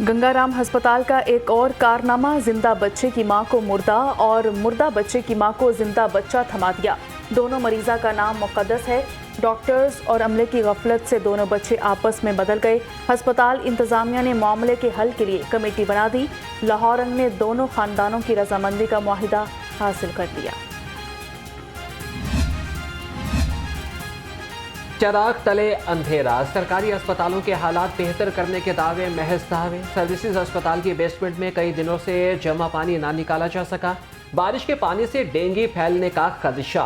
गंगाराम अस्पताल का एक और कारनामा, जिंदा बच्चे की मां को मुर्दा और मुर्दा बच्चे की मां को जिंदा बच्चा थमा दिया। दोनों मरीजा का नाम मुक़द्दस है। डॉक्टर्स और अमले की गफलत से दोनों बच्चे आपस में बदल गए। अस्पताल इंतजामिया ने मामले के हल के लिए कमेटी बना दी। लाहौर रंग ने दोनों खानदानों की रजामंदी का मुआहिदा हासिल कर लिया। चराग तले अंधेरा, सरकारी अस्पतालों के हालात बेहतर करने के दावे महज दावे। सर्विसेज अस्पताल की बेसमेंट में कई दिनों से जमा पानी ना निकाला जा सका। बारिश के पानी से डेंगू फैलने का खदशा।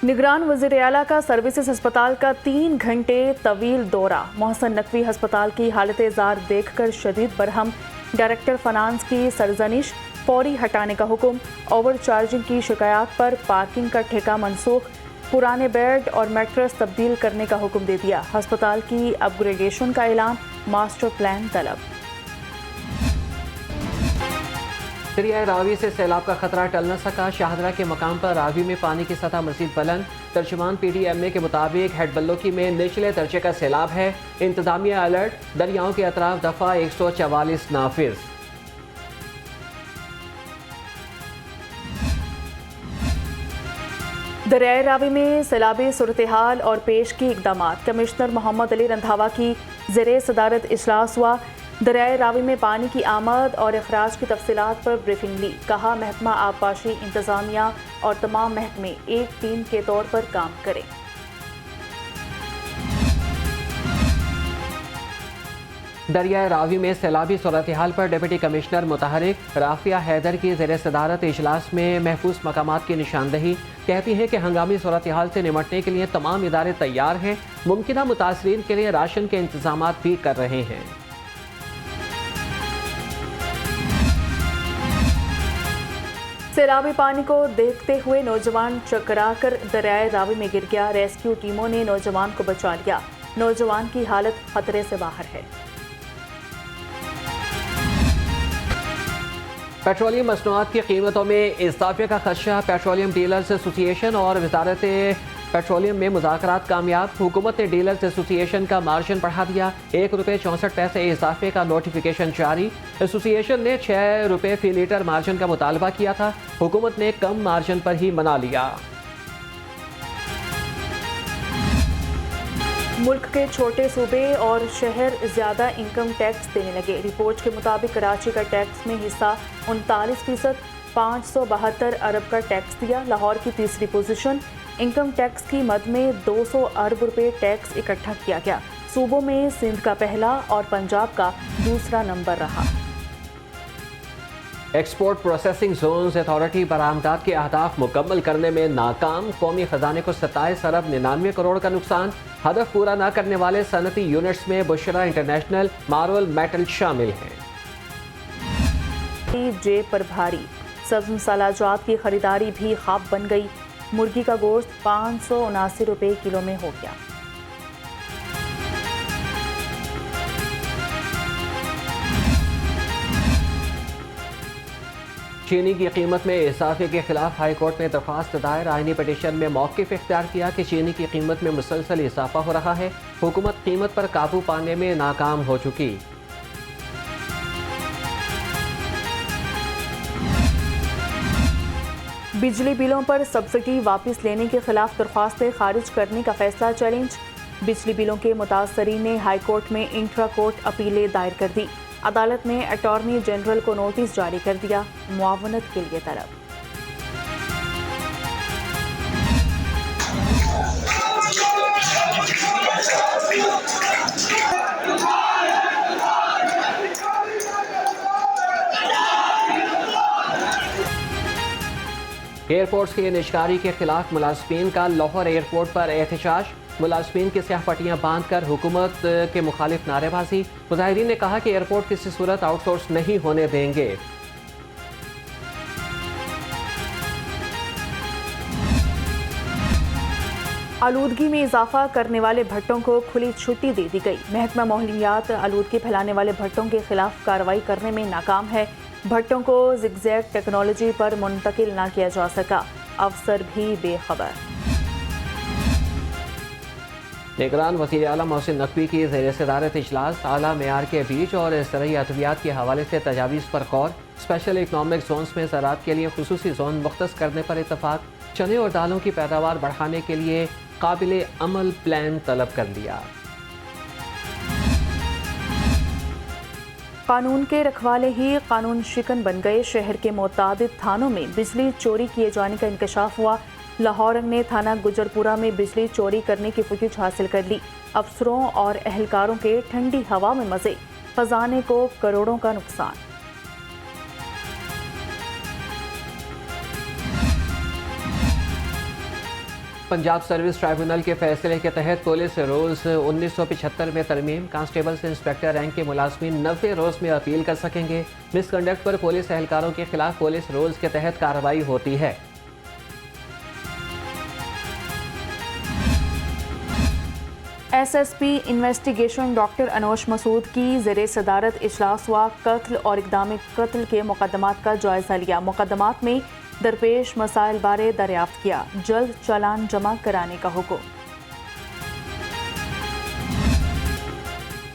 निगरान वज़ीर आला का सर्विसेज अस्पताल का 3 घंटे तवील दौरा। मोहसन नकवी अस्पताल की हालत जार देखकर शदीद बरहम। डायरेक्टर फाइनेंस की सरजनिश, फौरी हटाने का हुक्म। ओवर चार्जिंग की शिकायत पर पार्किंग का ठेका मनसूख। पुराने बेड और मैट्रेस तब्दील करने का हुक्म दे दिया। अस्पताल की अपग्रेडेशन का ऐलान। मास्टर प्लान तलब। दरियाए रावी से सैलाब का खतरा टल न सका। शाहदरा के मकाम पर रावी में पानी की सतह मजीद बुलंद। तर्जुमान PDMA के मुताबिक हेडबल्लोकी में निचले दर्जे का सैलाब है। इंतजामिया अलर्ट। दरियाओं के अतराफ दफा 144 नाफिज। दरियाए रावी में सैलाबी सूरत हाल और पेश की इकदाम। कमिश्नर मोहम्मद अली रंधावा की ज़ेरे सदारत इजलास हुआ। दरियाए रावी में पानी की आमद और अखराज की तफसीलात पर ब्रीफिंग ली। कहा, महकमा आबपाशी, इंतजामिया और तमाम महकमे एक टीम के तौर पर काम करें। दरियाए रावी में सैलाबी सूरत हाल पर डिप्टी कमिश्नर मुतहरिक राफिया हैदर की ज़ेर सदारत इजलास में महफूज मकामात की निशानदही। कहती हैं कि हंगामी सूरत हाल से निमटने के लिए तमाम इदारे तैयार हैं। मुमकिन मुतासरीन के लिए राशन के इंतजाम भी कर रहे हैं। सैलाबी पानी को देखते हुए नौजवान चकराकर दरियाए रावी में गिर गया। रेस्क्यू टीमों ने नौजवान को बचा लिया। नौजवान की हालत खतरे से बाहर है। पेट्रोलियम मसनूआत की कीमतों में इजाफे का खदशा। पेट्रोलियम डीलर्स एसोसिएशन और वजारत पेट्रोलियम में मुज़ाकरात कामयाब। हुकूमत ने डीलर्स एसोसिएशन का मार्जिन बढ़ा दिया। ₹1.64 इजाफे का नोटिफिकेशन जारी। एसोसिएशन ने ₹6 फी लीटर मार्जिन का मुतालबा किया था। हुकूमत ने कम मार्जिन पर ही मना लिया। मुल्क के छोटे सूबे और शहर ज्यादा इनकम टैक्स देने लगे। रिपोर्ट के मुताबिक कराची का टैक्स में हिस्सा 39%, 572 अरब का टैक्स दिया। लाहौर की तीसरी पोजीशन। इनकम टैक्स की मद में 200 अरब रुपए टैक्स इकट्ठा किया गया। सूबों में सिंध का पहला और पंजाब का दूसरा नंबर रहा। एक्सपोर्ट प्रोसेसिंग जोन्स अथॉरिटी बरामदात के अहदाफ मुकम्मल करने में नाकाम। कौमी खजाने को 27 अरब 99 करोड़ का नुकसान। हदफ पूरा न करने वाले सनती यूनिट्स में बुशरा इंटरनेशनल, मार्वल मेटल शामिल हैं। जेब पर भारी। सब्ज मसालाजात की खरीदारी भी ख्वाब बन गई। मुर्गी का गोश्त 579 रुपए किलो में हो गया। चीनी की कीमत में इजाफे के खिलाफ हाई कोर्ट में दरख्वास्त दायर। आईनी पटिशन में मौक़िफ़ इख्तियार किया कि चीनी की कीमत में मुसलसल इजाफा हो रहा है। हुकूमत कीमत पर काबू पाने में नाकाम हो चुकी। बिजली बिलों पर सब्सिडी वापस लेने के खिलाफ दरख्वास्तें खारिज करने का फैसला चैलेंज। बिजली बिलों के मुतासरीन ने हाई कोर्ट में इंट्रा कोर्ट अपीलें दायर कर दी। अदालत ने अटॉर्नी जनरल को नोटिस जारी कर दिया। मुआवनत के लिए तलब। एयरपोर्ट्स की निजकारी के खिलाफ मुलाजमीन का लाहौर एयरपोर्ट पर एहतजाज। मुलाजमीन की स्याह पट्टियाँ बांध कर हुकूमत के मुखालिफ नारेबाजी। मुजाहिरीन ने कहा कि एयरपोर्ट किसी सूरत आउटसोर्स नहीं होने देंगे। आलूदगी में इजाफा करने वाले भट्टों को खुली छुट्टी दे दी गई। महकमा माहौलियात आलूदगी फैलाने वाले भट्टों के खिलाफ कार्रवाई करने में नाकाम है। भट्टों को जिगजैग टेक्नोलॉजी पर मुंतकिल ना किया जा सका। अफसर भी बेखबर। निगरान वज़ीर आला मोहसिन नकवी की ज़ेर सदारत इजलास आला मेयार के बीज और ज़रई अद्वियात के हवाले से तजावीज़ पर गौर। स्पेशल इकनॉमिक जोन्स में ज़राअत के लिए खुसूसी जोन मुख्तस करने पर इतफाक। चने और दालों की पैदावार बढ़ाने के लिए काबिल अमल प्लान तलब कर लिया। कानून के रखवाले ही कानून शिकन बन गए। शहर के मुतादिद थानों में बिजली चोरी किए जाने का इंकशाफ हुआ। लाहौर ने थाना गुजरपुरा में बिजली चोरी करने की फुटेज हासिल कर ली। अफसरों और एहलकारों के ठंडी हवा में मजे, खजाने को करोड़ों का नुकसान। पंजाब सर्विस ट्राइब्यूनल के फैसले के तहत पुलिस रोज़ 1975 में तरमीम। कांस्टेबल से इंस्पेक्टर रैंक के मुलाजमीन 90 रोज़ में अपील कर सकेंगे। मिसकंडक्ट पर पुलिस एहलकारों के खिलाफ पुलिस रोज़ के तहत कार्रवाई होती है। SSP investigation doctor Anosh Masood की ज़ेरे सदारत इजलास हुआ। कत्ल और इक़दाम कत्ल के मुकदमात का जायज़ा लिया। मुकदमात में दरपेश मसाइल बारे दरियाफ्त किया। जल्द चालान जमा कराने का हुक्म।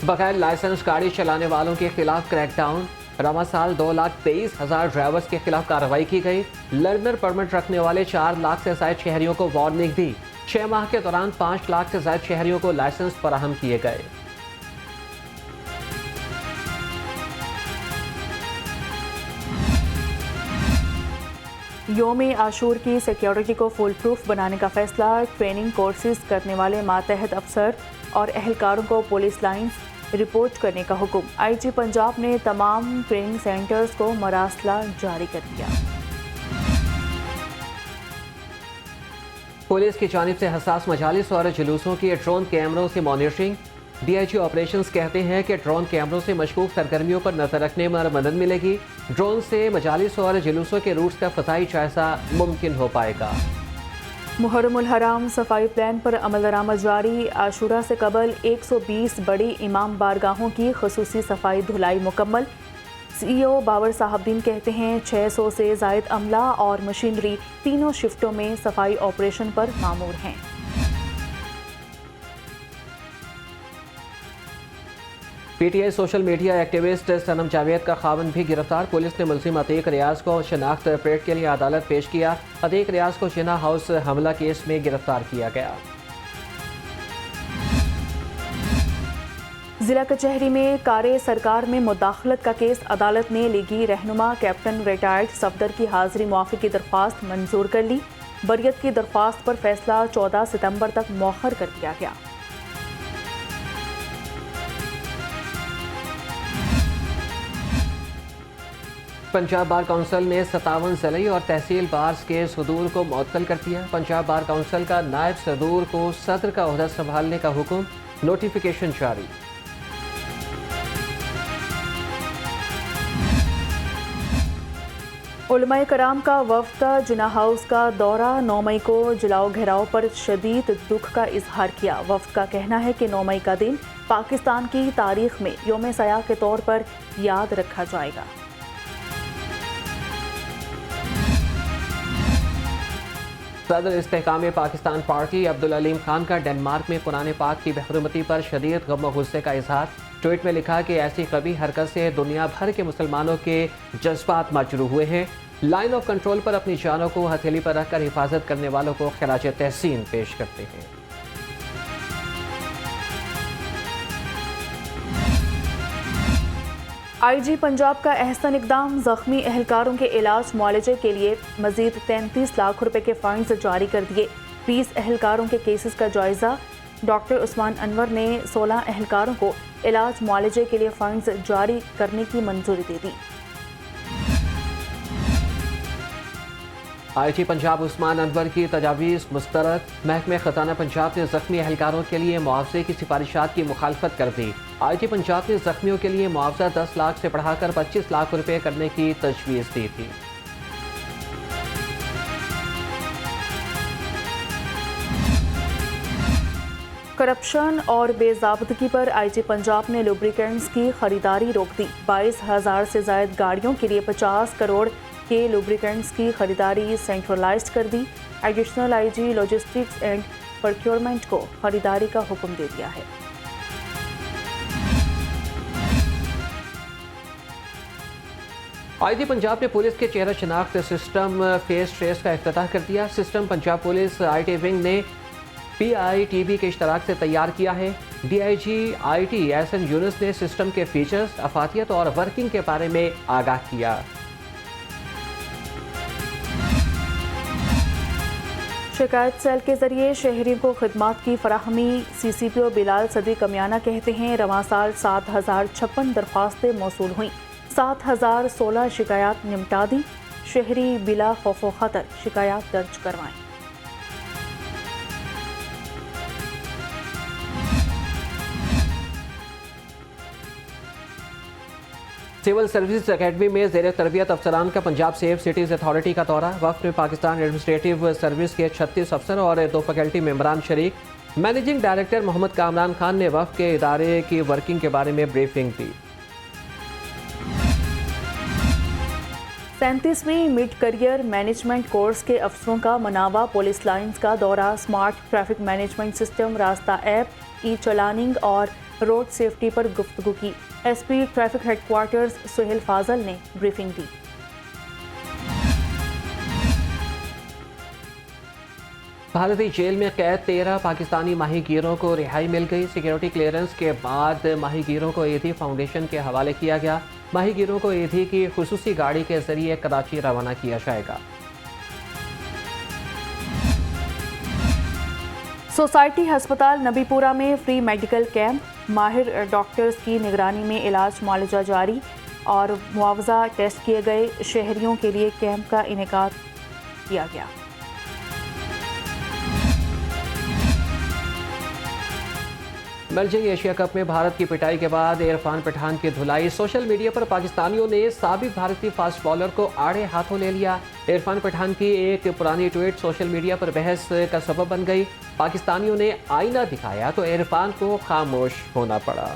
बगैर लाइसेंस गाड़ी चलाने वालों के खिलाफ क्रैकडाउन। रवा साल 2,23,000 ड्राइवर्स के खिलाफ कार्रवाई की गई। लर्नर परमिट रखने वाले 4 लाख से ज्यादा शहरियों को वार्निंग दी। 6 माह के दौरान 5 लाख से ज्यादा शहरियों को लाइसेंस फराहम किए गए। योम आशूर की सिक्योरिटी को फुल प्रूफ बनाने का फैसला। ट्रेनिंग कोर्सेज करने वाले मातहत अफसर और एहलकारों को पुलिस लाइंस रिपोर्ट करने का हुक्म। आईजी पंजाब ने तमाम ट्रेनिंग सेंटर्स को मरासला जारी कर दिया। पुलिस की जानिब से हसास मजालिस और जुलूसों की ड्रोन कैमरों से मॉनिटरिंग। डीआईजी ऑपरेशंस कहते हैं कि ड्रोन कैमरों से मशकूक सरगर्मियों पर नजर रखने में मदद मिलेगी। ड्रोन से मजालिस और जुलूसों के रूट्स का फ़ज़ाई जायजा मुमकिन हो पाएगा। मुहर्रमुल हराम सफाई प्लान पर अमल दरामद जारी। आशूरा से कबल 120 बड़ी इमाम बारगाहों की खसूसी सफाई धुलाई मुकम्मल। सीईओ बाबर साहबदीन कहते हैं 600 से ज़ायद अमला और मशीनरी तीनों शिफ्टों में सफाई ऑपरेशन पर मामूर हैं। पीटीआई सोशल मीडिया एक्टिविस्ट सनम जावेद का खावन भी गिरफ्तार। पुलिस ने मुलजिम अतीक रियाज को शनाख्त परेड के लिए अदालत पेश किया। अतीक रियाज को जिना हाउस हमला केस में गिरफ्तार किया गया। जिला कचहरी में कारे सरकार में मुदाखलत का केस। अदालत ने लीगी रहनुमा कैप्टन रिटायर्ड सफदर की हाजिरी मुआफ़ी की दरख्वास्त मंजूर कर ली। बरियत की दरख्वास्त पर फैसला 14 सितंबर तक मौखर कर दिया गया। पंजाब बार काउंसिल ने 57 ज़िले और तहसील बार्स के सदूर को मुअत्तल कर दिया। पंजाब बार काउंसिल का नायब सदूर को सदर का ओहदा संभालने का हुक्म। नोटिफिकेशन जारी। उलमाए कराम का वफ्द जिना हाउस का दौरा। 9 मई को जलाओ घेराव पर शदीद दुख का इजहार किया। वफ्द का कहना है कि 9 मई का दिन पाकिस्तान की तारीख में योम सयाह के तौर पर याद रखा जाएगा। सदर इस्तेहकाम पाकिस्तान पार्टी अब्दुल अलीम खान का डेनमार्क में कुरान पाक की बेहरमती पर शदीद गम और गुस्से का इजहार। ट्वीट में लिखा कि ऐसी कभी हरकत से दुनिया भर के मुसलमानों के जज्बात मजरूह हुए हैं। लाइन ऑफ कंट्रोल पर अपनी जानों को हथेली पर रखकर हिफाजत करने वालों को खिराज तहसीन पेश करते हैं। आईजी पंजाब का अहसन इकदाम। जख्मी एहलकारों के इलाज मुआलजे के लिए मजीद 33 लाख रुपए के फंड्स जारी कर दिए। 20 एहलकारों के केसेस का जायजा। डॉक्टर उस्मान अनवर ने 16 एहलकारों को इलाज मुआलजे के लिए फंड्स जारी करने की मंजूरी दे दी। आईजी पंजाब उस्मान अनवर की तजावीज़ मुस्तरद। महकमे खजाना पंजाब ने जख्मी एहलकारों के लिए मुआवजे की सिफारिशात की मुखालफत कर दी। आईजी पंजाब ने जख्मियों के लिए मुआवजा 10 लाख से बढ़ाकर 25 लाख रुपए करने की तजवीज़ दी थी। करप्शन और बेज़ाब्तगी पर आईजी पंजाब ने लुब्रिकेंट्स की खरीदारी रोक दी। 22,000 से ज़ायद गाड़ियों के लिए 50 करोड़ के लुब्रिकेंट्स की खरीदारी सेंट्रलाइज्ड कर दी। Additional IG logistics and procurement को खरीदारी का हुक्म दे दिया है। आईजी पंजाब ने पुलिस के चेहरा शनाख्त सिस्टम फेस ट्रेस का इफ्तिताह कर दिया। System Punjab police IT wing ने PITB के इश्तराक से तैयार किया है। DIG IT SN यूनुस ने सिस्टम के फीचर्स, अफादियत और वर्किंग के बारे में आगाह किया। शिकायत सेल के जरिए शहरियों को खिदमात की फराहमी। CCPO बिलाल सदी कमियाना कहते हैं, रवां साल 7056 दरख्वास्तें मौसूल हुई, 7016 शिकायत निपटा दी। शहरी बिला खौफ खतर शिकायत दर्ज करवाएं। सिविल सर्विसेज अकेडमी में ज़ेर तरबियत अफसरान का पंजाब सेफ सिटीज़ अथॉरिटी का दौरा। वफ़द में पाकिस्तान एडमिनिस्ट्रेटिव सर्विस के 36 अफसर और 2 फैकल्टी मेंबरान शरीक। मैनेजिंग डायरेक्टर मोहम्मद कामरान खान ने वफ़द के इदारे की वर्किंग के बारे में ब्रीफिंग दी। 37वीं मिड करियर मैनेजमेंट कोर्स के अफसरों का मनावा पुलिस लाइंस का दौरा। स्मार्ट ट्रैफिक मैनेजमेंट सिस्टम, रास्ता ऐप, ई-चलानिंग और रोड सेफ्टी पर गुफ्तगू की। SP traffic headquarters Suhail Fazal ने ब्रीफिंग दी। भारतीय जेल में कैद 13 पाकिस्तानी माहीगीरों को रिहाई मिल गई। सिक्योरिटी क्लियरेंस के बाद माहीगीरों को ईदी फाउंडेशन के हवाले किया गया। माहीगीरों को ईदी की खुसूसी गाड़ी के जरिए कराची रवाना किया जाएगा। सोसाइटी अस्पताल नबीपुरा में फ्री मेडिकल कैंप। माहिर डॉक्टर्स की निगरानी में इलाज मुआलजा जारी और मुआवजा टेस्ट किए गए। शहरियों के लिए कैंप का इनेकाद किया गया। मेलजिंग एशिया कप में भारत की पिटाई के बाद इरफान पठान की धुलाई। सोशल मीडिया पर पाकिस्तानियों ने साबिक भारतीय फास्ट बॉलर को आड़े हाथों ले लिया। इरफान पठान की एक पुरानी ट्वीट सोशल मीडिया पर बहस का सबब बन गई। पाकिस्तानियों ने आईना दिखाया तो इरफान को खामोश होना पड़ा।